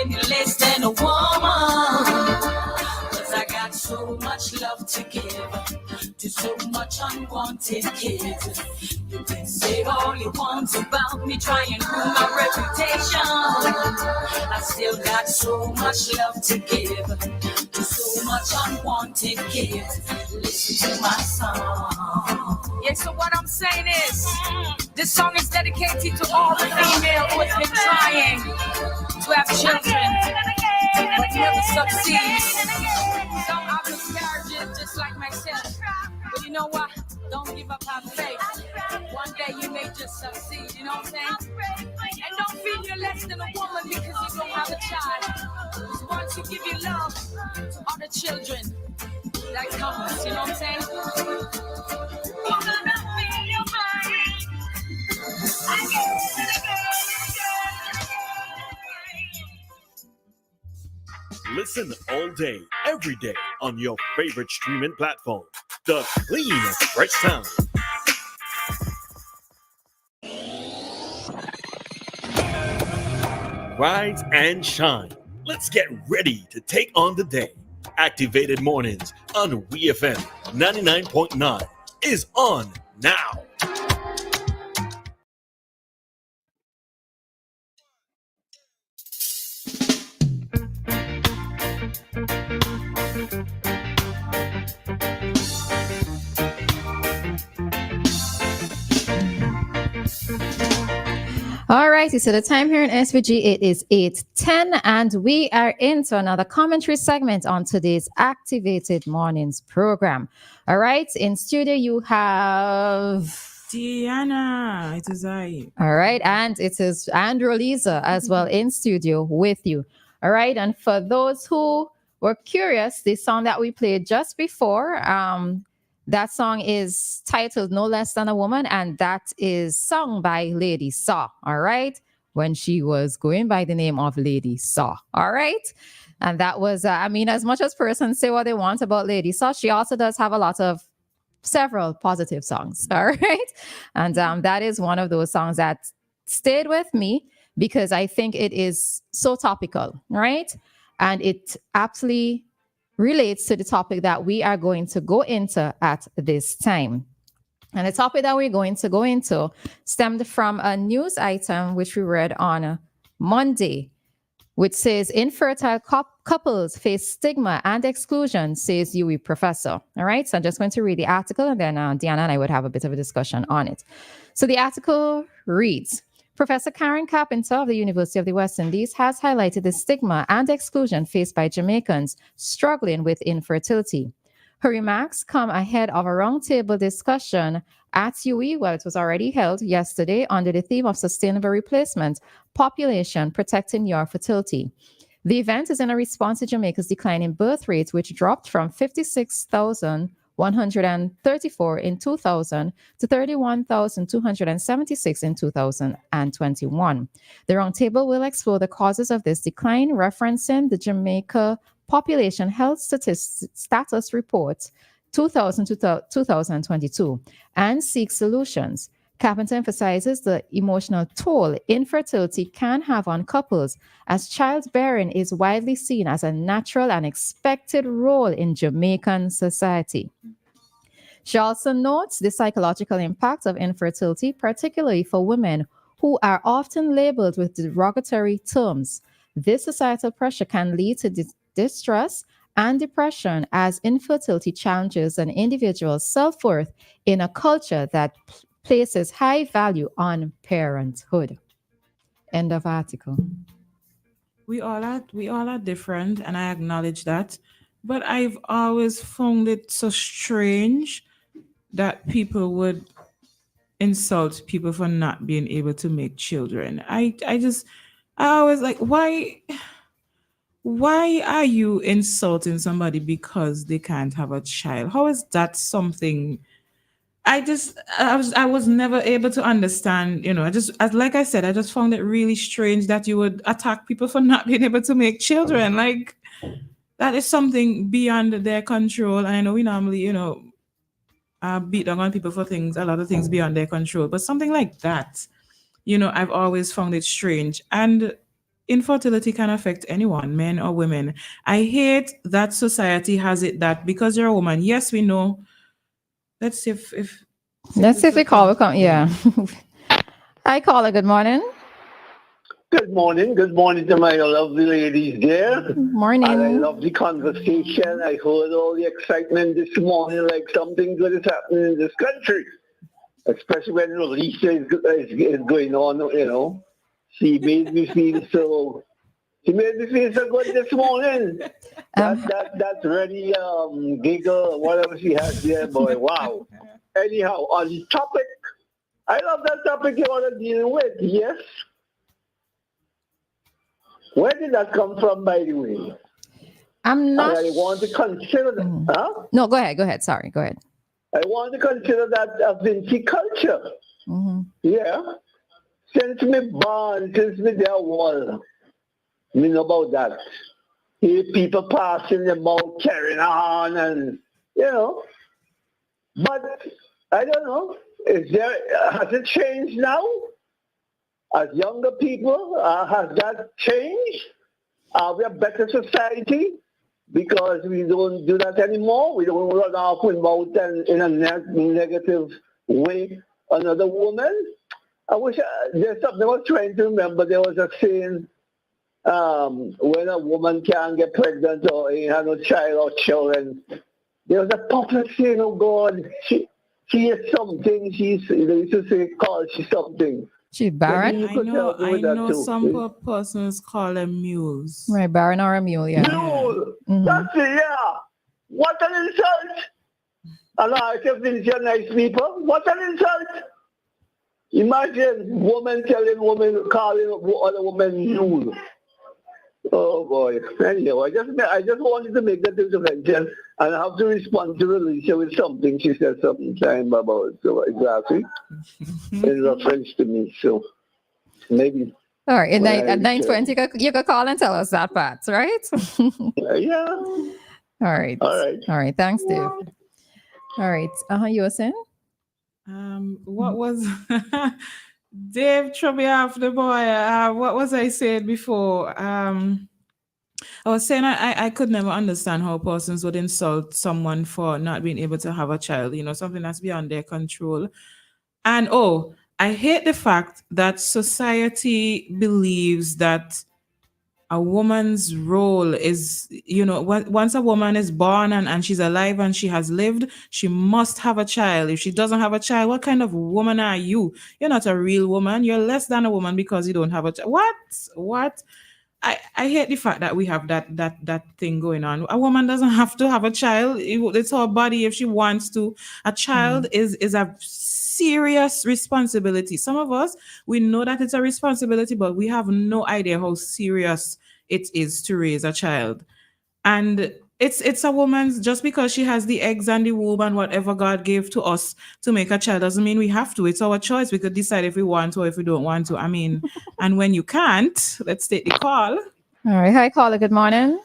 any less than a woman. Cause I got so much love to give to so much unwanted kids. You can say all you want about me, try and ruin my reputation. I still got so much love to give to so much unwanted kids. Listen to my song. Yeah, so what I'm saying is, this song is dedicated to all the female who has been trying to have children, but never succeed. Some have miscarriages just like myself. But you know what? Don't give up on faith. One day you may just succeed, you know what I'm saying? And don't feel you're less than a woman because you don't have a child. Because once you give your love to other children, that comes, you know what I'm saying? You're gonna feel your mind again and again. Listen all day, every day on your favorite streaming platform. The clean, fresh sound. Rise and shine. Let's get ready to take on the day. Activated Mornings on WEFM 99.9 is on now. All righty, so the time here in SVG, it is 8:10, and we are into another commentary segment on today's Activated Mornings program. All right, in studio you have Dianna, it is I. All right, and it is Roleza as well in studio with you. All right, and for those who were curious, the song that we played just before, that song is titled No Less Than a Woman, and that is sung by Lady Saw, all right? When she was going by the name of Lady Saw, all right? And that was, as much as persons say what they want about Lady Saw, she also does have a lot of several positive songs, all right? And that is one of those songs that stayed with me because I think it is so topical, right? And it absolutely relates to the topic that we are going to go into at this time. And the topic that we're going to go into stemmed from a news item which we read on Monday, which says infertile couples face stigma and exclusion, says UWI professor. All right, so I'm just going to read the article, and then Dianna and I would have a bit of a discussion on it. So the article reads, Professor Karen Carpenter of the University of the West Indies has highlighted the stigma and exclusion faced by Jamaicans struggling with infertility. Her remarks come ahead of a roundtable discussion at UWI, well, it was already held yesterday under the theme of Sustainable Replacement, Population Protecting Your Fertility. The event is in a response to Jamaica's declining birth rate, which dropped from 56,134 in 2000 to 31,276 in 2021. The roundtable will explore the causes of this decline, referencing the Jamaica Population Health Status Report 2022, and seek solutions. Carpenter emphasizes the emotional toll infertility can have on couples, as childbearing is widely seen as a natural and expected role in Jamaican society. She also notes the psychological impact of infertility, particularly for women who are often labeled with derogatory terms. This societal pressure can lead to distress and depression, as infertility challenges an individual's self-worth in a culture that places high value on parenthood. End of article. We all are different, and I acknowledge that. But I've always found it so strange that people would insult people for not being able to make children. I always like, why are you insulting somebody because they can't have a child? How is that something? I was never able to understand, like I said, I just found it really strange that you would attack people for not being able to make children. Like, that is something beyond their control. And I know we normally, beat down on people for a lot of things beyond their control, but something like that, I've always found it strange. And infertility can affect anyone, men or women. I hate that society has it that because you're a woman, yes, we know. Let's see if Let's see this if will we call. come. Yeah. Hi, caller. Good morning. Good morning. Good morning to my lovely ladies there. Morning. And I love the conversation. I heard all the excitement this morning, like something good is happening in this country. Especially when Roleza is going on, you know. She made me feel so good this morning. That really giggle, whatever she has there, boy. Wow. Anyhow, on the topic, I love that topic you want to deal with, yes. Where did that come from, by the way? I'm not. And I want to consider that. Huh? No, go ahead. Go ahead. Sorry. Go ahead. I want to consider that a Vinci culture. Mm-hmm. Yeah. Since me born, since me there wall, me know about that. Hear people passing them out, carrying on, and you know. But I don't know. Has it changed now? As younger people, has that changed? Are we a better society because we don't do that anymore? We don't run off with mouth and in a negative way another woman? I wish there's something I was trying to remember. There was a saying, when a woman can't get pregnant or ain't have no child or children, there was a popular saying, oh God, she is something, they used to say, call she something. She barren? I know some persons call them mules. Right, barren or a mule, yeah. Mule! That's it, yeah. What an insult! And I say, these are nice people. What an insult! Imagine woman telling woman, calling other woman mule. Oh boy. Anyhow, I just wanted to make that intervention and I have to respond to Alicia with something she said sometime about so exactly in reference to me. So maybe. All right. At 9:20 you could call and tell us that part, right? Yeah. All right. All right. Thanks, Dave. All right. You were saying? What was Dave threw me off the boy? What was I saying before? I was saying I could never understand how persons would insult someone for not being able to have a child, something that's beyond their control. And I hate the fact that society believes that a woman's role is, once a woman is born and she's alive and she has lived, she must have a child. If she doesn't have a child, what kind of woman are you? You're not a real woman. You're less than a woman because you don't have a child. What? I hate the fact that we have that thing going on. A woman doesn't have to have a child. It's her body if she wants to. A child is a serious responsibility. Some of us, we know that it's a responsibility, but we have no idea how serious it is to raise a child. And it's a woman's, just because she has the eggs and the womb and whatever God gave to us to make a child doesn't mean we have to. It's our choice. We could decide if we want to or if we don't want to. I mean, and when you can't, let's take the call. All right. Hi, caller. Good morning.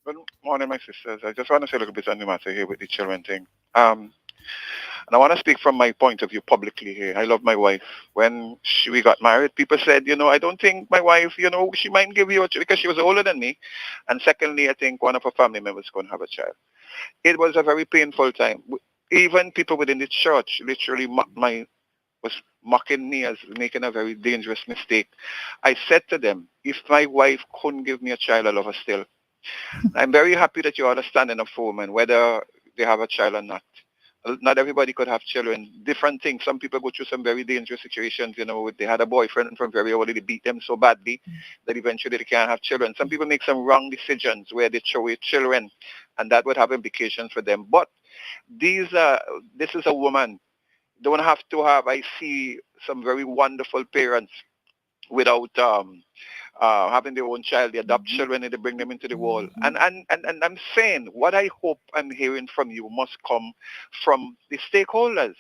Good morning, my sisters. I just want to say a little bit on the matter here with the children thing. And I want to speak from my point of view publicly here. I love my wife. When we got married, people said, I don't think my wife, she might give you a child because she was older than me. And secondly, I think one of her family members is going to have a child. It was a very painful time. Even people within the church literally was mocking me as making a very dangerous mistake. I said to them, if my wife couldn't give me a child, I love her still. I'm very happy that you understand enough for women, whether they have a child or not. Not everybody could have children. Different things. Some people go through some very dangerous situations. They had a boyfriend from very early, they beat them so badly that eventually they can't have children. Some people make some wrong decisions where they throw away children, and that would have implications for them. But this is a woman. Don't have to have. I see some very wonderful parents without having their own child. They adopt children and they bring them into the world. And I'm saying, what I hope I'm hearing from you must come from the stakeholders.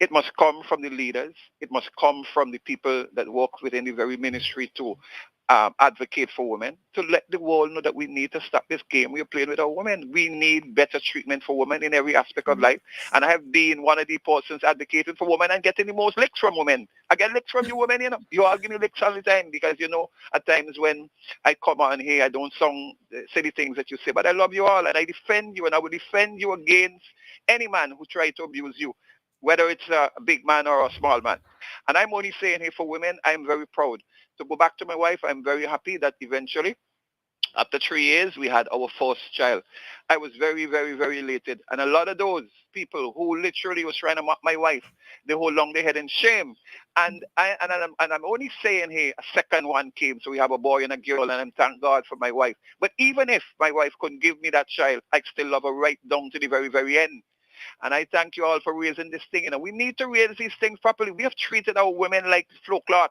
It must come from the leaders. It must come from the people that work within the very ministry too. advocate for women, to let the world know that we need to stop this game we are playing with our women. We need better treatment for women in every aspect of life. And I have been one of the persons advocating for women and getting the most licks from women. I get licks from you women, you know. You all give me licks all the time because, you know, at times when I come on here, I don't say the things that you say, but I love you all and I defend you and I will defend you against any man who tries to abuse you, whether it's a big man or a small man. And I'm only saying here for women, I'm very proud. To go back to my wife, I'm very happy that eventually, after 3 years, we had our first child. I was very, very, very elated. And a lot of those people who literally was trying to mock my wife, they hold long their head in shame. And I'm only saying here, a second one came. So we have a boy and a girl, and I'm thank God for my wife. But even if my wife couldn't give me that child, I still love her right down to the very, very end. And I thank you all for raising this thing. You know, we need to raise these things properly. We have treated our women like flow cloth.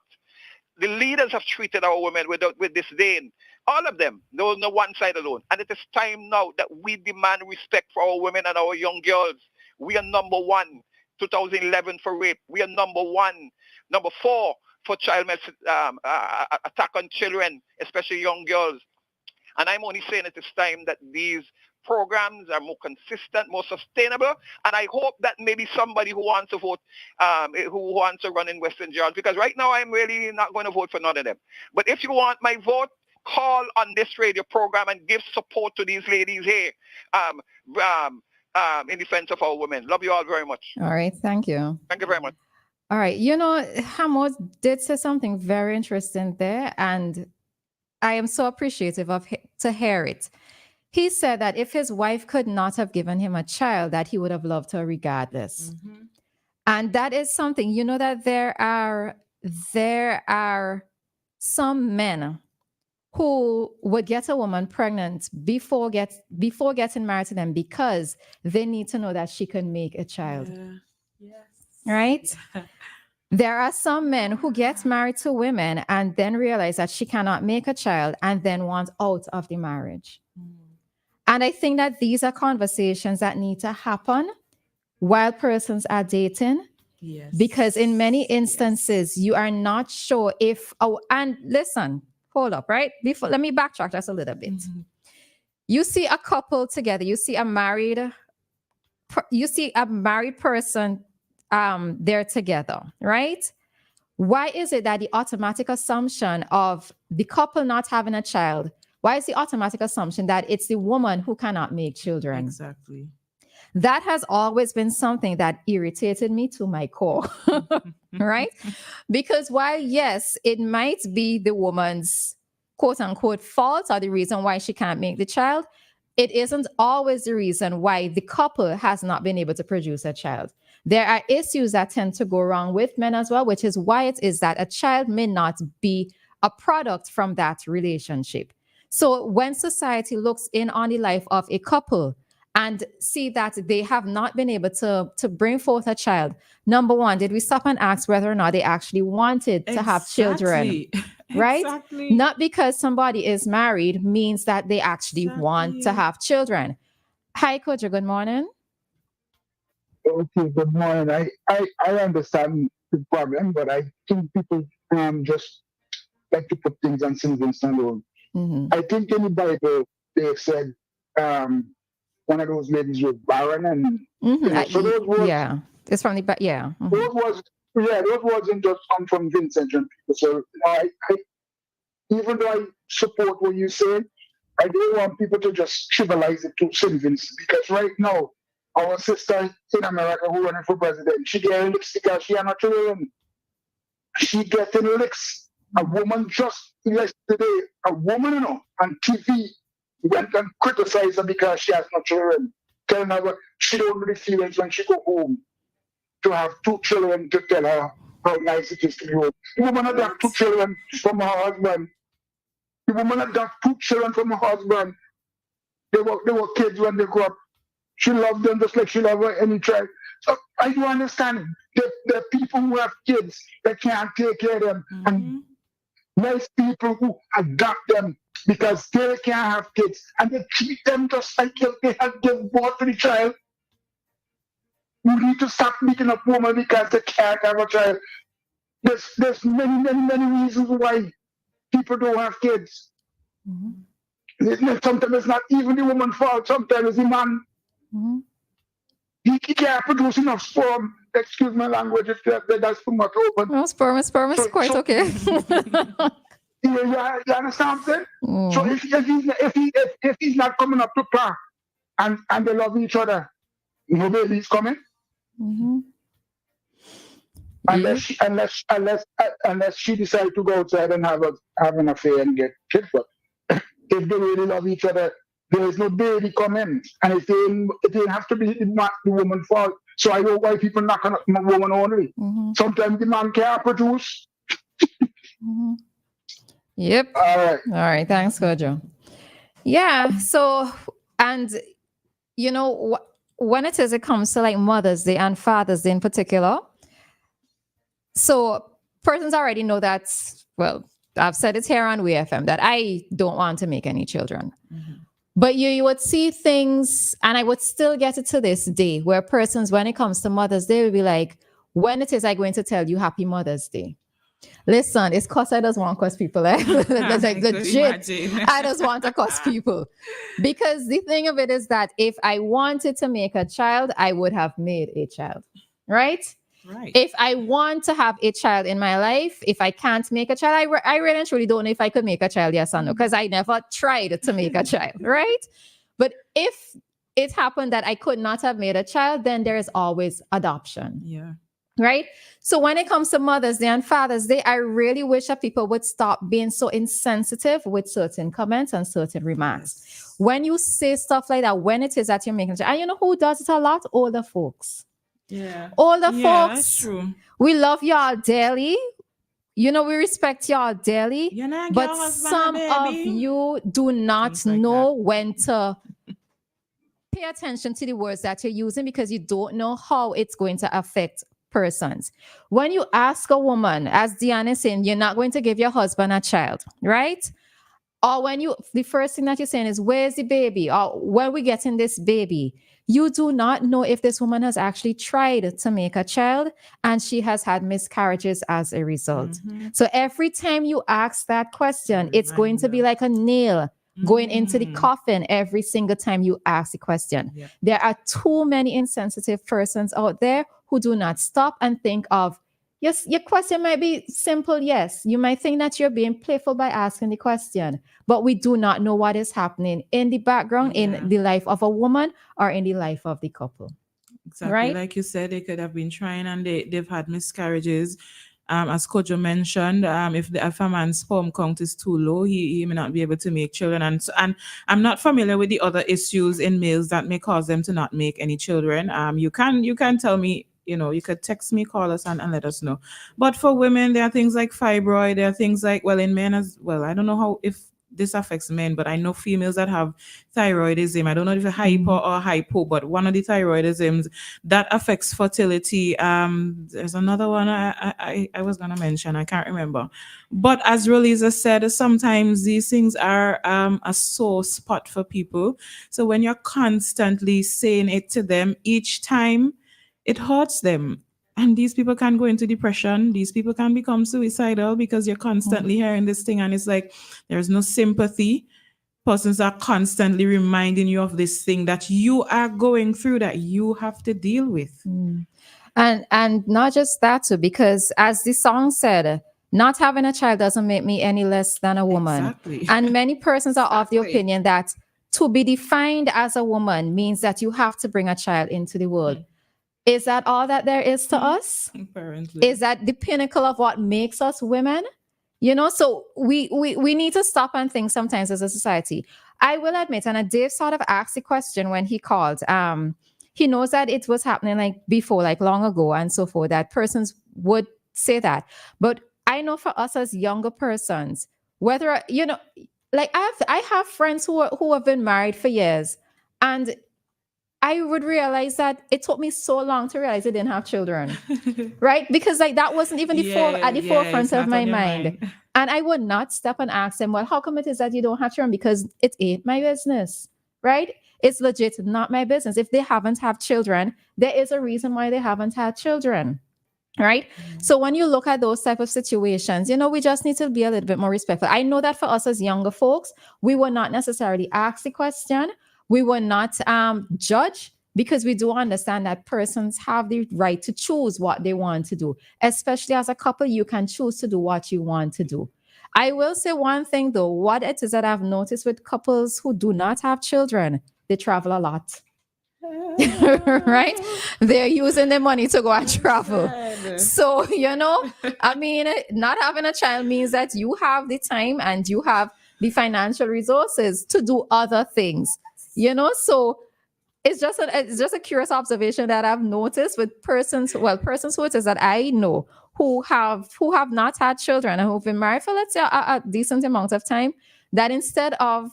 The leaders have treated our women with disdain. All of them. No one side alone. And it is time now that we demand respect for our women and our young girls. We are number 1, 2011 for rape. We are number 1. Number 4 for child attack on children, especially young girls. And I'm only saying it is time that these programs are more consistent, more sustainable, and I hope that maybe somebody who wants to vote, who wants to run in Western Georgia, because right now I'm really not going to vote for none of them. But if you want my vote, call on this radio program and give support to these ladies here in defense of our women. Love you all very much. All right, thank you. Thank you very much. All right, you know, Hamos did say something very interesting there, and I am so appreciative to hear it. He said that if his wife could not have given him a child, that he would have loved her regardless. Mm-hmm. And that is something, you know, that there are some men who would get a woman pregnant before getting married to them because they need to know that she can make a child. Yeah. Yes. Right? Yeah. There are some men who get married to women and then realize that she cannot make a child and then want out of the marriage. And I think that these are conversations that need to happen while persons are dating. Yes. Because in many instances, you are not sure if, and listen, hold up, right? Let me backtrack just a little bit. Mm-hmm. You see a couple together, you see a married person, they're together, right? Why is it that the automatic assumption of the couple not having a child, why is the automatic assumption that it's the woman who cannot make children? Exactly. That has always been something that irritated me to my core, right? Because while, yes, it might be the woman's quote unquote fault or the reason why she can't make the child, it isn't always the reason why the couple has not been able to produce a child. There are issues that tend to go wrong with men as well, which is why it is that a child may not be a product from that relationship. So when society looks in on the life of a couple and see that they have not been able to bring forth a child, number one, did we stop and ask whether or not they actually wanted to have children? Right? Exactly. Not because somebody is married means that they actually want to have children. Hi, Coach, good morning. Okay, good morning. I understand the problem, but I think people just like to put things on Sylvan alone. Mm-hmm. I think in the Bible they said one of those ladies was barren, and so those words, it's from the mm-hmm. those words didn't just come from Vincent and people. So I even though I support what you say, I don't want people to just trivialize it to Sylvans, because right now our sister in America who running for president, she getting licks because she has no children. She getting licks. A woman just yesterday, a woman on TV went and criticized her because she has no children, telling her she don't really feel it when she go home to have 2 children to tell her how nice it is to be home. The woman had got 2 children from her husband. The woman had got 2 children from her husband. They were kids when they grew up. She loved them just like she loved any child. So I do understand that there are people who have kids that can't take care of them. Mm-hmm. And nice people who adopt them because they can't have kids. And they treat them just like if they had given birth to the child. You need to stop beating up women because they can't have a child. There's many reasons why people don't have kids. Sometimes it's not even the woman's fault. Sometimes it's the man. He can't produce enough sperm. Excuse my language if that's too much open. Well, sperm is quite okay. You understand what I'm saying? So if he's not coming up to par and they love each other, no baby's coming. Unless she decides to go outside and have an affair and get kids. But if they really love each other, there is no baby coming. And it have to be not the woman's fault. So I know why people knock on the woman only. Sometimes the man can't produce. Yep. All right. Thanks, Kojo. Yeah. So, and when it comes to like Mother's Day and Father's Day in particular, so persons already know that, well, I've said it here on WEFM that I don't want to make any children. But you would see things, and I would still get it to this day, where persons, when it comes to Mother's Day, will be like, when it is I going to tell you Happy Mother's Day? Listen, it's because I just want to cuss people. Like legit, I just want to cuss people. Because the thing of it is that if I wanted to make a child, I would have made a child, right? Right. If I want to have a child in my life, if I can't make a child, I really and truly don't know if I could make a child, yes or no, because I never tried to make a child, right? But if it happened that I could not have made a child, then there is always adoption. Yeah. Right? So when it comes to Mother's Day and Father's Day, I really wish that people would stop being so insensitive with certain comments and certain remarks. Yes. When you say stuff like that, when it is that you're making a child, and you know who does it a lot? Older folks. Yeah. Older folks. That's true. We love y'all dearly. We respect y'all dearly. But some of you do not know when to pay attention to the words that you're using because you don't know how it's going to affect persons. When you ask a woman, as Dianna is saying, you're not going to give your husband a child, right? Or when the first thing that you're saying is, where's the baby? Or when are we getting this baby? You do not know if this woman has actually tried to make a child and she has had miscarriages as a result. So every time you ask that question, it's going to be like a nail going into the coffin every single time you ask the question. Yeah. There are too many insensitive persons out there who do not stop and think of, yes, your question might be simple. Yes, you might think that you're being playful by asking the question, but we do not know what is happening in the background, in the life of a woman or in the life of the couple. Exactly. Right? Like you said, they could have been trying and they've had miscarriages. As Kojo mentioned, if a man's sperm count is too low, he may not be able to make children. And I'm not familiar with the other issues in males that may cause them to not make any children. You can tell me, you could text me, call us and let us know. But for women, there are things like fibroid, there are things like, well, in men as well, I don't know if this affects men, but I know females that have thyroidism. I don't know if it's hyper or hypo, but one of the thyroidisms that affects fertility. There's another one I was going to mention. I can't remember. But as Roleza said, sometimes these things are a sore spot for people. So when you're constantly saying it to them each time, it hurts them. And these people can go into depression. These people can become suicidal because you're constantly hearing this thing. And it's like, there's no sympathy. Persons are constantly reminding you of this thing that you are going through, that you have to deal with. And not just that too, because as the song said, not having a child doesn't make me any less than a woman. Exactly. And many persons are of the opinion that to be defined as a woman means that you have to bring a child into the world. Is that all that there is to us? Apparently. Is that the pinnacle of what makes us women? So we need to stop and think sometimes as a society. I will admit, and Dave sort of asked the question when he called. He knows that it was happening like before, like long ago and so forth, that persons would say that. But I know for us as younger persons, whether, like I have friends who have been married for years, and I would realize that it took me so long to realize I didn't have children, right? Because like that wasn't even at the forefront of my mind. And I would not step and ask them, well, how come it is that you don't have children? Because it ain't my business, right? It's legit not my business. If they haven't had children, there is a reason why they haven't had children. Right. So when you look at those type of situations, we just need to be a little bit more respectful. I know that for us as younger folks, we will not necessarily ask the question. We will not judge, because we do understand that persons have the right to choose what they want to do. Especially as a couple, you can choose to do what you want to do. I will say one thing though, what it is that I've noticed with couples who do not have children, they travel a lot. Right? They're using their money to go and travel. So, I mean, not having a child means that you have the time and you have the financial resources to do other things, so it's just a curious observation that I've noticed with persons who it is that I know who have not had children and who've been married for, let's say, a decent amount of time, that instead of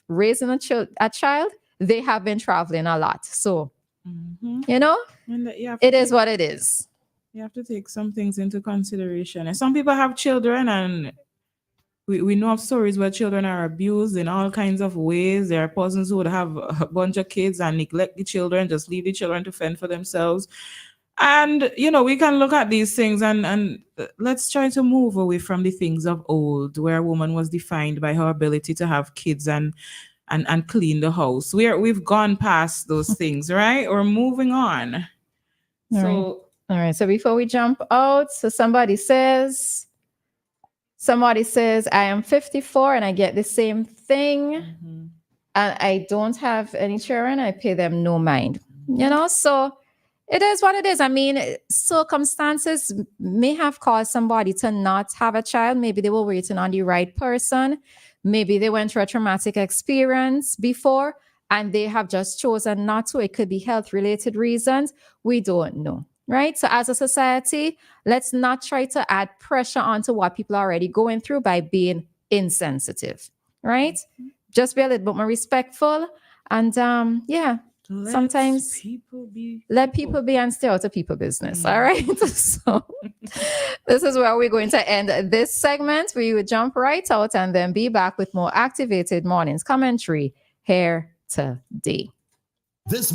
raising a child, they have been traveling a lot. So, it is what it is. You have to take some things into consideration. And some people have children, and we know of stories where children are abused in all kinds of ways. There are persons who would have a bunch of kids and neglect the children, just leave the children to fend for themselves. And, we can look at these things and let's try to move away from the things of old, where a woman was defined by her ability to have kids and clean the house. We've gone past those things, right? We're moving on. All right. So before we jump out, somebody says, I am 54 and I get the same thing. And I don't have any children. I pay them no mind. So it is what it is. I mean, circumstances may have caused somebody to not have a child. Maybe they were waiting on the right person. Maybe they went through a traumatic experience before and they have just chosen not to. It could be health-related reasons. We don't know, right? So as a society, let's not try to add pressure onto what people are already going through by being insensitive, right? Just be a little bit more respectful. And sometimes let people be and stay out of people business. All right. So this is where we're going to end this segment. We will jump right out and then be back with more Activated Mornings commentary here today. This